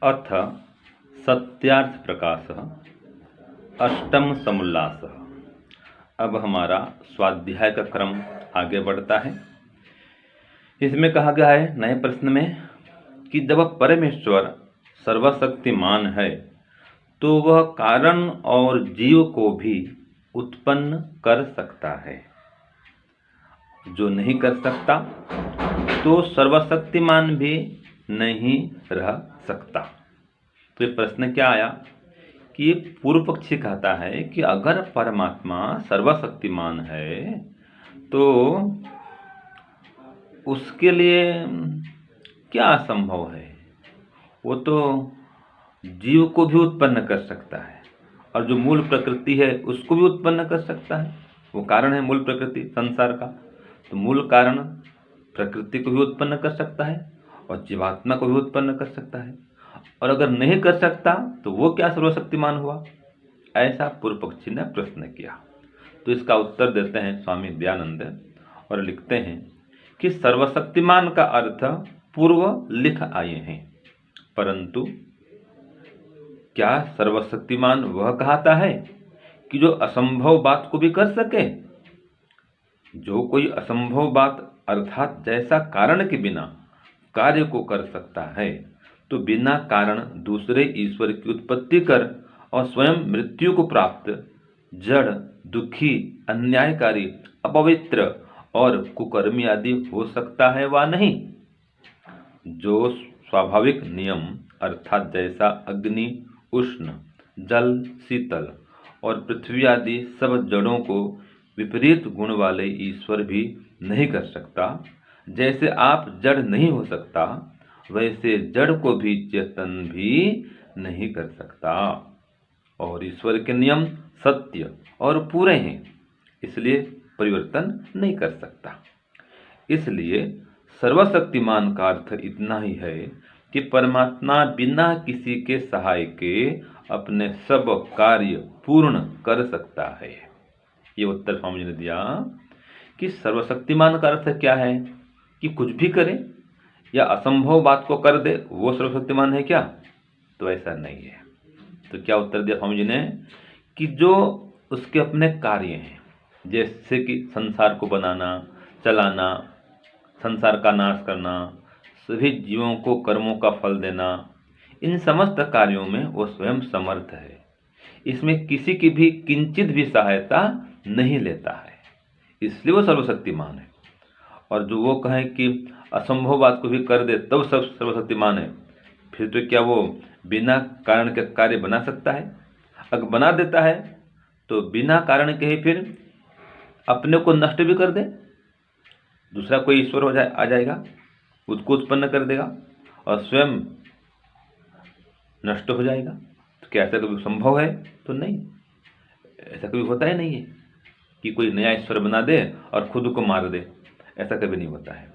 अथ सत्यार्थ प्रकाश अष्टम समुल्लास। अब हमारा स्वाध्याय का क्रम आगे बढ़ता है। इसमें कहा गया है नए प्रश्न में कि जब परमेश्वर सर्वशक्तिमान है तो वह कारण और जीव को भी उत्पन्न कर सकता है। जो नहीं कर सकता तो सर्वशक्तिमान भी नहीं रह सकता। तो ये प्रश्न क्या आया कि पूर्व पक्षी कहता है कि अगर परमात्मा सर्वशक्तिमान है तो उसके लिए क्या असंभव है। वो तो जीव को भी उत्पन्न कर सकता है और जो मूल प्रकृति है उसको भी उत्पन्न कर सकता है। वो कारण है मूल प्रकृति संसार का, तो मूल कारण प्रकृति को भी उत्पन्न कर सकता है और जीवात्मा को भी उत्पन्न कर सकता है। और अगर नहीं कर सकता तो वो क्या सर्वशक्तिमान हुआ, ऐसा पूर्व पक्षी ने प्रश्न किया। तो इसका उत्तर देते हैं स्वामी दयानंद और लिखते हैं कि सर्वशक्तिमान का अर्थ पूर्व लिख आए हैं, परंतु क्या सर्वशक्तिमान वह कहता है कि जो असंभव बात को भी कर सके। जो कोई असंभव बात अर्थात जैसा कारण के बिना कार्य को कर सकता है तो बिना कारण दूसरे ईश्वर की उत्पत्ति कर और स्वयं मृत्यु को प्राप्त जड़, दुखी, अन्यायकारी, अपवित्र और कुकर्मी आदि हो सकता है वा नहीं। जो स्वाभाविक नियम अर्थात जैसा अग्नि, उष्ण, जल, शीतल और पृथ्वी आदि सब जड़ों को विपरीत गुण वाले ईश्वर भी नहीं कर सकता, जैसे आप जड़ नहीं हो सकता वैसे जड़ को भी चेतन भी नहीं कर सकता। और ईश्वर के नियम सत्य और पूरे हैं, इसलिए परिवर्तन नहीं कर सकता। इसलिए सर्वशक्तिमान का अर्थ इतना ही है कि परमात्मा बिना किसी के सहाय के अपने सब कार्य पूर्ण कर सकता है। ये उत्तर स्वामी जी ने दिया कि सर्वशक्तिमान का अर्थ क्या है कि कुछ भी करे या असंभव बात को कर दे वो सर्वशक्तिमान है क्या, तो ऐसा नहीं है। तो क्या उत्तर दिया स्वामी जी ने कि जो उसके अपने कार्य हैं, जैसे कि संसार को बनाना, चलाना, संसार का नाश करना, सभी जीवों को कर्मों का फल देना, इन समस्त कार्यों में वो स्वयं समर्थ है। इसमें किसी की भी किंचित भी सहायता नहीं लेता है, इसलिए वो सर्वशक्तिमान है। और जो वो कहें कि असंभव बात को भी कर दे तब सब सर्वशक्तिमान है, फिर तो क्या वो बिना कारण के कार्य बना सकता है। अगर बना देता है तो बिना कारण के ही फिर अपने को नष्ट भी कर दे, दूसरा कोई ईश्वर आ जाएगा, उसको उत्पन्न कर देगा और स्वयं नष्ट हो जाएगा। तो क्या ऐसा कभी संभव है? तो नहीं, ऐसा कभी होता ही नहीं है कि कोई नया ईश्वर बना दे और खुद को मार दे, ऐसा कभी नहीं होता है।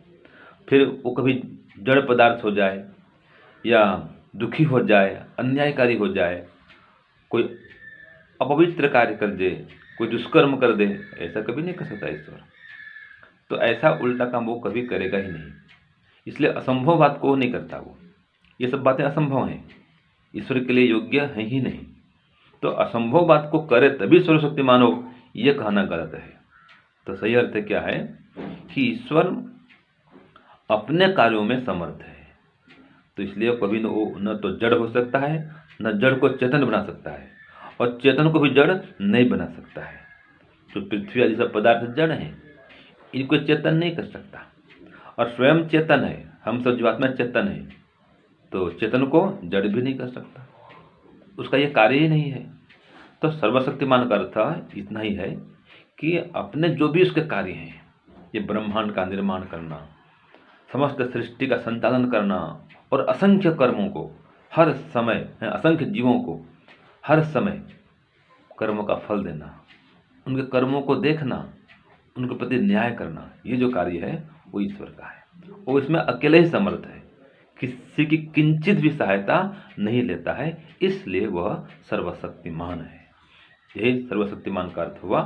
फिर वो कभी जड़ पदार्थ हो जाए या दुखी हो जाए, अन्यायकारी हो जाए, कोई अपवित्र कार्य कर दे, कोई दुष्कर्म कर दे, ऐसा कभी नहीं कर सकता ईश्वर। तो ऐसा उल्टा काम वो कभी करेगा ही नहीं, इसलिए असंभव बात को नहीं करता वो। ये सब बातें असंभव हैं, ईश्वर के लिए योग्य है ही नहीं। तो असंभव बात को करे तभी सर्वशक्तिमान हो, ये कहना गलत है। तो सही अर्थ क्या है कि ईश्वर अपने कार्यों में समर्थ है, तो इसलिए कभी न तो जड़ हो सकता है, न जड़ को चेतन बना सकता है, और चेतन को भी जड़ नहीं बना सकता है। तो पृथ्वी आदि सब पदार्थ जड़ हैं, इनको चेतन नहीं कर सकता, और स्वयं चेतन है, हम सब जीवात्मा चेतन है, तो चेतन को जड़ भी नहीं कर सकता, उसका ये कार्य ही नहीं है। तो सर्वशक्तिमान का अर्थ इतना ही है कि अपने जो भी उसके कार्य हैं, ये ब्रह्मांड का निर्माण करना, समस्त सृष्टि का संचालन करना और असंख्य कर्मों को हर समय, असंख्य जीवों को हर समय कर्मों का फल देना, उनके कर्मों को देखना, उनके प्रति न्याय करना, ये जो कार्य है वो ईश्वर का है। वो इसमें अकेले ही समर्थ है, किसी की किंचित भी सहायता नहीं लेता है, इसलिए वह सर्वशक्तिमान है। यही सर्वशक्तिमान का अर्थ हुआ।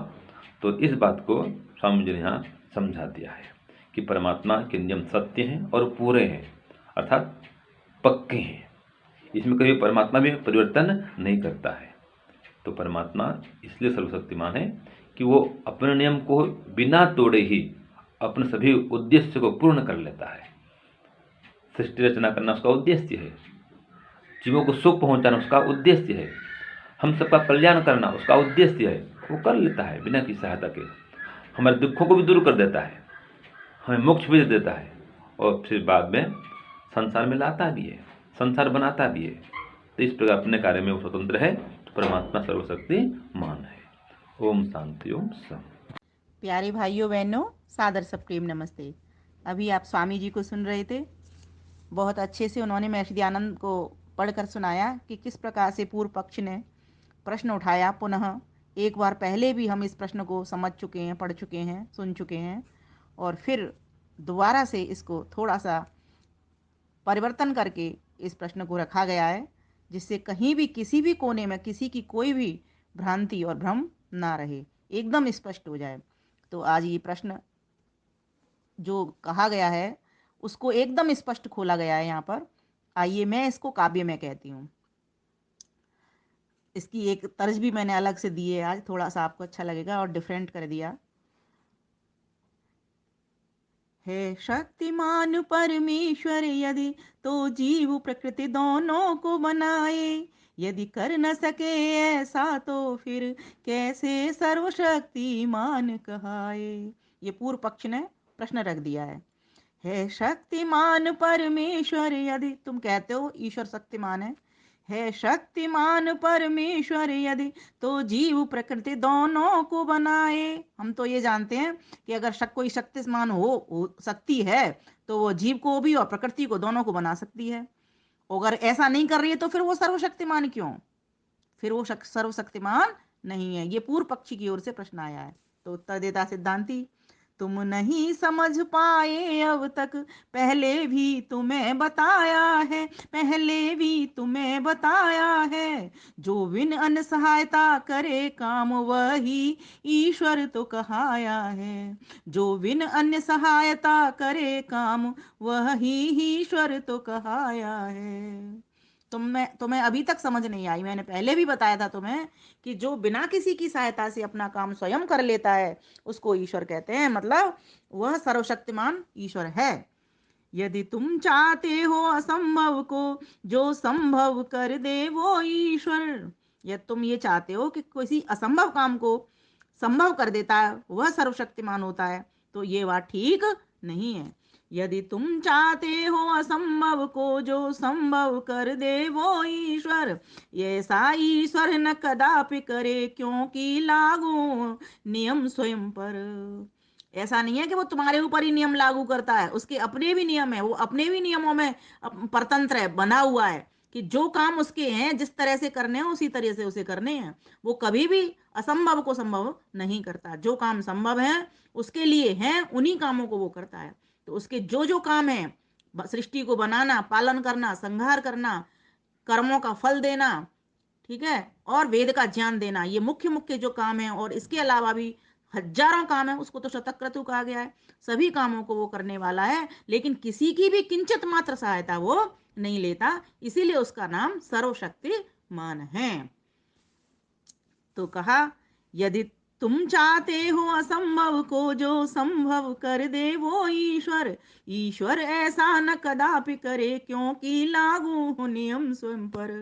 तो इस बात को स्वामी जी ने यहाँ समझा दिया है कि परमात्मा के नियम सत्य हैं और पूरे हैं, अर्थात पक्के हैं, इसमें कभी परमात्मा भी परिवर्तन नहीं करता है। तो परमात्मा इसलिए सर्वशक्तिमान है कि वो अपने नियम को बिना तोड़े ही अपने सभी उद्देश्य को पूर्ण कर लेता है। सृष्टि रचना करना उसका उद्देश्य है, जीवों को सुख पहुंचाना उसका उद्देश्य है, हम सबका कल्याण करना उसका उद्देश्य है। वो कर लेता है बिना किसी सहायता के, हमारे दुखों को भी दूर कर देता है, हमें मोक्ष भी दे देता है, और फिर बाद में संसार में लाता भी है, संसार बनाता भी है। तो इस प्रकार अपने कार्य में वो स्वतंत्र है। तो परमात्मा सर्वशक्तिमान है। ओम शांति ओम सम। प्यारे भाइयों बहनों, सादर सब प्रेम नमस्ते। अभी आप स्वामी जी को सुन रहे थे। बहुत अच्छे से उन्होंने महर्षि दयानंद को पढ़कर सुनाया कि किस प्रकार से पूर्व पक्ष ने प्रश्न उठाया। पुनः एक बार पहले भी हम इस प्रश्न को समझ चुके हैं, पढ़ चुके हैं, सुन चुके हैं, और फिर दोबारा से इसको थोड़ा सा परिवर्तन करके इस प्रश्न को रखा गया है, जिससे कहीं भी किसी भी कोने में किसी की कोई भी भ्रांति और भ्रम ना रहे, एकदम स्पष्ट हो जाए। तो आज ये प्रश्न जो कहा गया है उसको एकदम स्पष्ट खोला गया है यहाँ पर। आइए मैं इसको काव्य में कहती हूँ। इसकी एक तर्ज भी मैंने अलग से दी है, आज थोड़ा सा आपको अच्छा लगेगा और डिफरेंट कर दिया है। शक्तिमान परमेश्वर यदि तो जीव प्रकृति दोनों को बनाए, यदि कर न सके ऐसा तो फिर कैसे सर्वशक्तिमान कहाए। ये पूर्व पक्ष ने प्रश्न रख दिया है शक्तिमान परमेश्वर यदि, तुम कहते हो ईश्वर शक्तिमान है शक्तिमान परमेश्वर यदि तो जीव प्रकृति दोनों को बनाए। हम तो ये जानते हैं कि अगर कोई शक्तिमान हो सकती है तो वो जीव को भी और प्रकृति को दोनों को बना सकती है। अगर ऐसा नहीं कर रही है तो फिर वो सर्वशक्तिमान क्यों, फिर वो सर्वशक्तिमान नहीं है। ये पूर्व पक्षी की ओर से प्रश्न आया है। तो उत्तर देता सिद्धांती, तुम नहीं समझ पाए अब तक, पहले भी तुम्हें बताया है, पहले भी तुम्हें बताया है, जो बिन अन्न सहायता करे काम वही ईश्वर तो कहाया है, जो बिन अन्य सहायता करे काम वही ईश्वर तो कहाया है। तुम्हें अभी तक समझ नहीं आई। मैंने पहले भी बताया था तुम्हें कि जो बिना किसी की सहायता से अपना काम स्वयं कर लेता है उसको ईश्वर कहते हैं, मतलब वह सर्वशक्तिमान ईश्वर है। यदि तुम चाहते हो असंभव को जो संभव कर दे वो ईश्वर, यदि तुम ये चाहते हो कि किसी असंभव काम को संभव कर देता है वह सर्वशक्तिमान होता है, तो ये बात ठीक नहीं है। यदि तुम चाहते हो असंभव को जो संभव कर दे वो ईश्वर, ऐसा ईश्वर न कदापि करे क्योंकि लागू नियम स्वयं पर। ऐसा नहीं है कि वो तुम्हारे ऊपर ही नियम लागू करता है, उसके अपने भी नियम है, वो अपने भी नियमों में परतंत्र है, बना हुआ है कि जो काम उसके हैं जिस तरह से करने हैं उसी तरह से उसे करने हैं। वो कभी भी असंभव को संभव नहीं करता। जो काम संभव है उसके लिए हैं उन्हीं कामों को वो करता है। तो उसके जो जो काम है, सृष्टि को बनाना, पालन करना, संहार करना, कर्मों का फल देना, ठीक है, और वेद का ज्ञान देना, ये मुख्य मुख्य जो काम है, और इसके अलावा भी हजारों काम है, उसको तो शतक्रतु कहा गया है। सभी कामों को वो करने वाला है, लेकिन किसी की भी किंचित मात्र सहायता वो नहीं लेता, इसीलिए उसका नाम सर्वशक्तिमान है। तो कहा यदि तुम चाहते हो असंभव को जो संभव कर दे वो ईश्वर, ईश्वर ऐसा न कदापि करे क्योंकि लागू हो नियम स्वयं पर।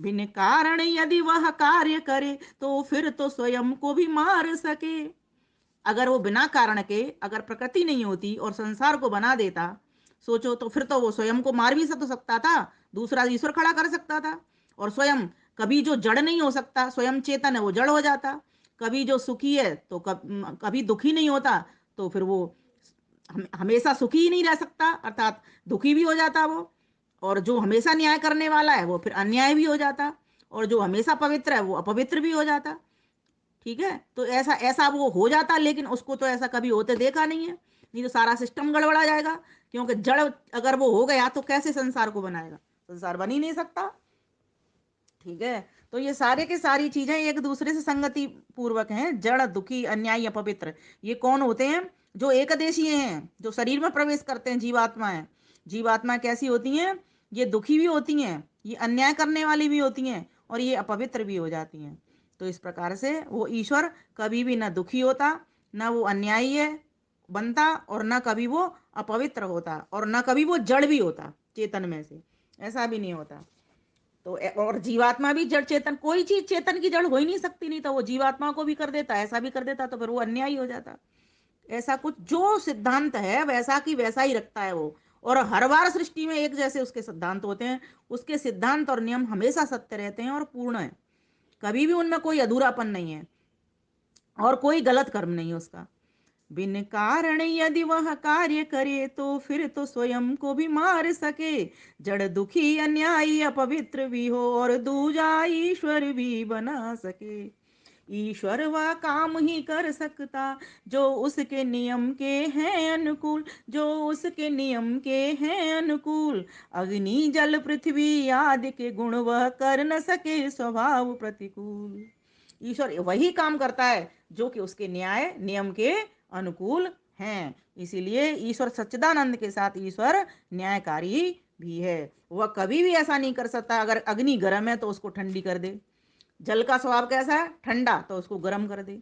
बिन कारण यदि वह कार्य करे तो फिर तो स्वयं को भी मार सके। अगर वो बिना कारण के, अगर प्रकृति नहीं होती और संसार को बना देता, सोचो, तो फिर तो वो स्वयं को मार भी तो सकता था, दूसरा ईश्वर खड़ा कर सकता था। और स्वयं कभी जो जड़ नहीं हो सकता, स्वयं चेतन है, वो जड़ हो जाता। कभी जो सुखी है तो कभी दुखी नहीं होता, तो फिर वो हमेशा सुखी ही नहीं रह सकता, अर्थात दुखी भी हो जाता वो। और जो हमेशा न्याय करने वाला है वो फिर अन्याय भी हो जाता, और जो हमेशा पवित्र है वो अपवित्र भी हो जाता। ठीक है, तो ऐसा ऐसा वो हो जाता, लेकिन उसको तो ऐसा कभी होते देखा नहीं है। नहीं तो सारा सिस्टम गड़बड़ा जाएगा, क्योंकि जड़ अगर वो हो गया तो कैसे संसार को बनाएगा, संसार बन ही नहीं सकता। ठीक है, तो ये सारे के सारी चीजें एक दूसरे से संगति पूर्वक हैं। जड़, दुखी, अन्यायी, अपवित्र, ये कौन होते हैं? जो एकदेशीय हैं, जो शरीर में प्रवेश करते हैं, जीवात्मा है। जीवात्मा कैसी होती हैं? ये दुखी भी होती हैं, ये अन्याय करने वाली भी होती हैं और ये अपवित्र भी हो जाती हैं। तो इस प्रकार से वो ईश्वर कभी भी ना दुखी होता, ना वो अन्यायी है बनता, और ना कभी वो अपवित्र होता, और ना कभी वो जड़ भी होता चेतन में से, ऐसा भी नहीं होता। तो और जीवात्मा भी जड़ चेतन, कोई चीज चेतन की जड़ हो ही नहीं सकती, नहीं तो वो जीवात्मा को भी कर देता, ऐसा भी कर देता, तो फिर वो अन्यायी हो जाता। ऐसा कुछ जो सिद्धांत है वैसा की वैसा ही रखता है वो। और हर बार सृष्टि में एक जैसे उसके सिद्धांत होते हैं, उसके सिद्धांत और नियम हमेशा सत्य रहते हैं और पूर्ण है, कभी भी उनमें कोई अधूरापन नहीं है और कोई गलत कर्म नहीं है उसका। बिन कारण यदि वह कार्य करे तो फिर तो स्वयं को भी मार सके। जड़ दुखी अन्यायी अपवित्र भी हो और दूजा ईश्वर भी बना सके। ईश्वर वह काम ही कर सकता जो उसके नियम के हैं अनुकूल, जो उसके नियम के हैं अनुकूल। अग्नि जल पृथ्वी आदि के गुण वह कर न सके स्वभाव प्रतिकूल। ईश्वर वही काम करता है जो कि उसके न्याय नियम के अनुकूल हैं। इसीलिए ईश्वर सच्चिदानंद के साथ ईश्वर न्यायकारी भी है। वह कभी भी ऐसा नहीं कर सकता, अगर अग्नि गर्म है तो उसको ठंडी कर दे, जल का स्वभाव कैसा है ठंडा, तो उसको गर्म कर दे।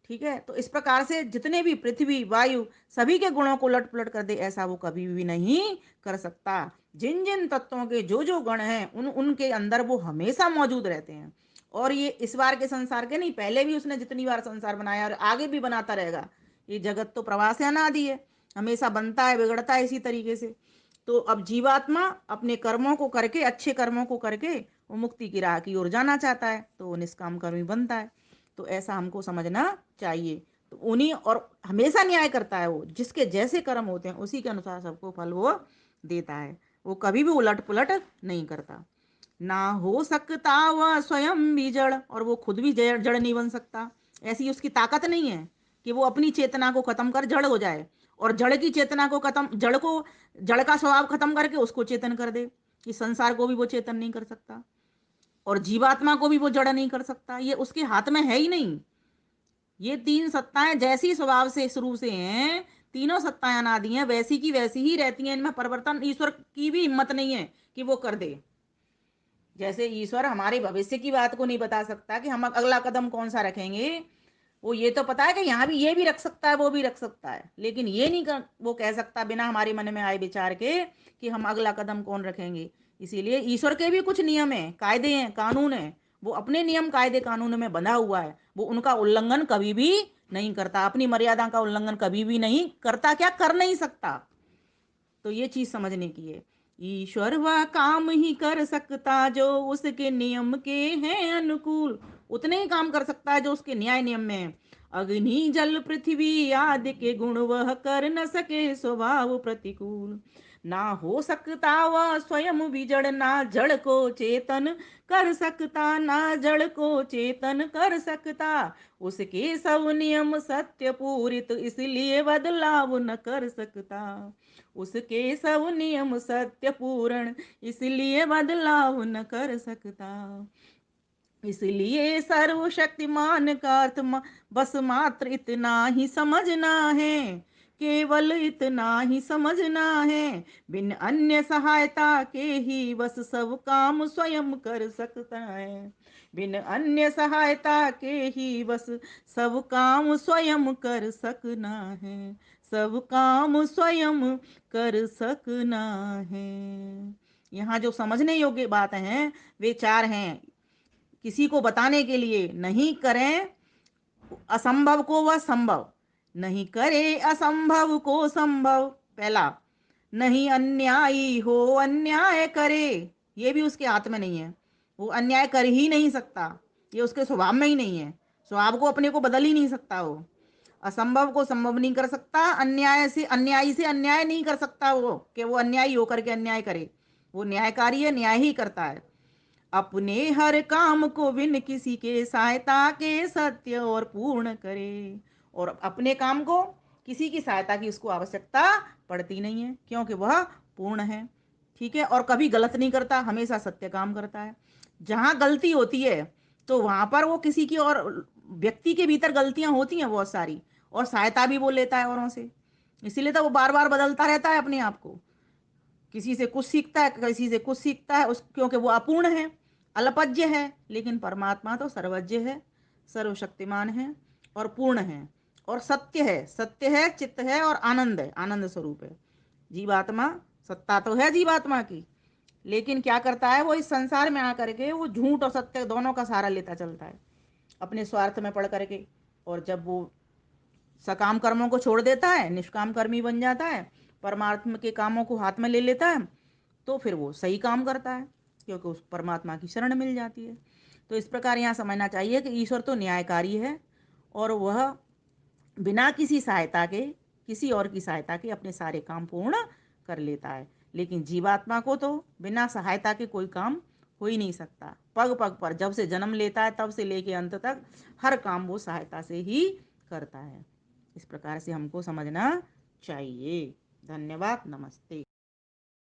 ठीक है, तो इस प्रकार से जितने भी पृथ्वी वायु सभी के गुणों को उलट पुलट कर दे, ऐसा वो कभी भी नहीं कर सकता। जिन जिन तत्वों के जो जो गुण हैं उन उनके अंदर वो हमेशा मौजूद रहते हैं। और ये इस बार के संसार के नहीं, पहले भी उसने जितनी बार संसार बनाया और आगे भी बनाता रहेगा। ये जगत तो प्रवास है, अनादि है, हमेशा बनता है बिगड़ता है इसी तरीके से। तो अब जीवात्मा अपने कर्मों को करके, अच्छे कर्मों को करके वो मुक्ति की राह की ओर जाना चाहता है, तो वो निष्काम कर्मी बनता है। तो ऐसा हमको समझना चाहिए। तो उन्हीं और हमेशा न्याय करता है वो, जिसके जैसे कर्म होते हैं उसी के अनुसार सबको फल वो देता है। वो कभी भी उलट पुलट नहीं करता। ना हो सकता वह स्वयं भी जड़, और वो खुद भी जड़ जड़ नहीं बन सकता। ऐसी उसकी ताकत नहीं है कि वो अपनी चेतना को खत्म कर जड़ हो जाए, और जड़ की चेतना को खत्म, जड़ का स्वभाव खत्म करके उसको चेतन कर दे। इस संसार को भी वो चेतन नहीं कर सकता और जीवात्मा को भी वो जड़ नहीं कर सकता, ये उसके हाथ में है ही नहीं। ये तीन सत्ताएं जैसी स्वभाव से शुरू से हैं, तीनों सत्ताएं अनादि हैं, वैसी की वैसी ही रहती हैं, इनमें परिवर्तन ईश्वर की भी हिम्मत नहीं है कि वो कर दे। जैसे ईश्वर हमारे भविष्य की बात को नहीं बता सकता कि हम अगला कदम कौन सा रखेंगे, वो ये तो पता है कि यहाँ भी ये भी रख सकता है वो भी रख सकता है, लेकिन ये नहीं वो कह सकता बिना हमारे मन में आए विचार के कि हम अगला कदम कौन रखेंगे। इसीलिए ईश्वर के भी कुछ नियम हैं, कायदे हैं, कानून हैं। वो अपने नियम कायदे कानून में बंधा हुआ है, वो उनका उल्लंघन कभी भी नहीं करता, अपनी मर्यादा का उल्लंघन कभी भी नहीं करता, क्या कर नहीं सकता। तो ये चीज समझने की है। ईश्वर वह काम ही कर सकता जो उसके नियम के हैं अनुकूल, उतने ही काम कर सकता है जो उसके न्याय नियम में है। अग्नि जल पृथ्वी आदि के गुण वह कर न सके स्वभाव प्रतिकूल। ना हो सकता वह स्वयं भी जड़, ना जड़ को चेतन कर सकता, ना जड़ को चेतन कर सकता। उसके सब नियम सत्य पूरित इसलिए बदलाव न कर सकता। उसके सब नियम सत्य पूर्ण इसलिए बदलाव न कर सकता। इसलिए सर्वशक्तिमान का अर्थ बस मात्र इतना ही समझना है, केवल इतना ही समझना है। बिन अन्य सहायता के ही बस सब काम स्वयं कर सकता है। बिन अन्य सहायता के ही बस सब काम स्वयं कर सकना है, सब काम स्वयं कर सकना है। यहाँ जो समझने योग्य बात हैं वे चार हैं। किसी को बताने के लिए, नहीं करें असंभव को वह संभव, नहीं करे असंभव को संभव, पहला। नहीं अन्यायी हो अन्याय करे, ये भी उसके हाथ में नहीं है, वो अन्याय कर ही नहीं सकता, ये उसके स्वभाव में ही नहीं है, स्वभाव को अपने को बदल ही नहीं सकता वो। असंभव को संभव नहीं कर सकता, अन्याय से अन्यायी से अन्याय नहीं कर सकता वो, कि वो अन्यायी होकर के अन्याय करे। वो न्यायकारी है, न्याय ही करता है। अपने हर काम को बिन किसी के सहायता के सत्य और पूर्ण करे, और अपने काम को किसी की सहायता की उसको आवश्यकता पड़ती नहीं है, क्योंकि वह पूर्ण है। ठीक है, और कभी गलत नहीं करता, हमेशा सत्य काम करता है। जहां गलती होती है तो वहां पर वो किसी की, और व्यक्ति के भीतर गलतियां होती हैं बहुत सारी, और सहायता भी वो लेता है औरों से, इसीलिए तो वो बार बार बदलता रहता है अपने आप को, किसी से कुछ सीखता है, किसी से कुछ सीखता है, उस क्योंकि वो अपूर्ण है, अल्पज्य है। लेकिन परमात्मा तो सर्वज्ञ है, सर्वशक्तिमान है और पूर्ण है और सत्य है। सत्य है, चित्त है और आनंद है, आनंद स्वरूप है। जीवात्मा, सत्ता तो है जीवात्मा की, लेकिन क्या करता है वो, इस संसार में आकर के वो झूठ और सत्य दोनों का सहारा लेता चलता है अपने स्वार्थ में पड़ करके। और जब वो सकाम कर्मों को छोड़ देता है, निष्काम कर्मी बन जाता है, परमात्मा के कामों को हाथ में ले लेता है, तो फिर वो सही काम करता है, क्योंकि उस परमात्मा की शरण मिल जाती है। तो इस प्रकार यहाँ समझना चाहिए कि ईश्वर तो न्यायकारी है और वह बिना किसी सहायता के, किसी और की सहायता के अपने सारे काम पूर्ण कर लेता है। लेकिन जीवात्मा को तो बिना सहायता के कोई काम हो ही नहीं सकता। पग पग पर जब से जन्म लेता है तब से लेके अंत तक हर काम वो सहायता से ही करता है। इस प्रकार से हमको समझना चाहिए। धन्यवाद, नमस्ते।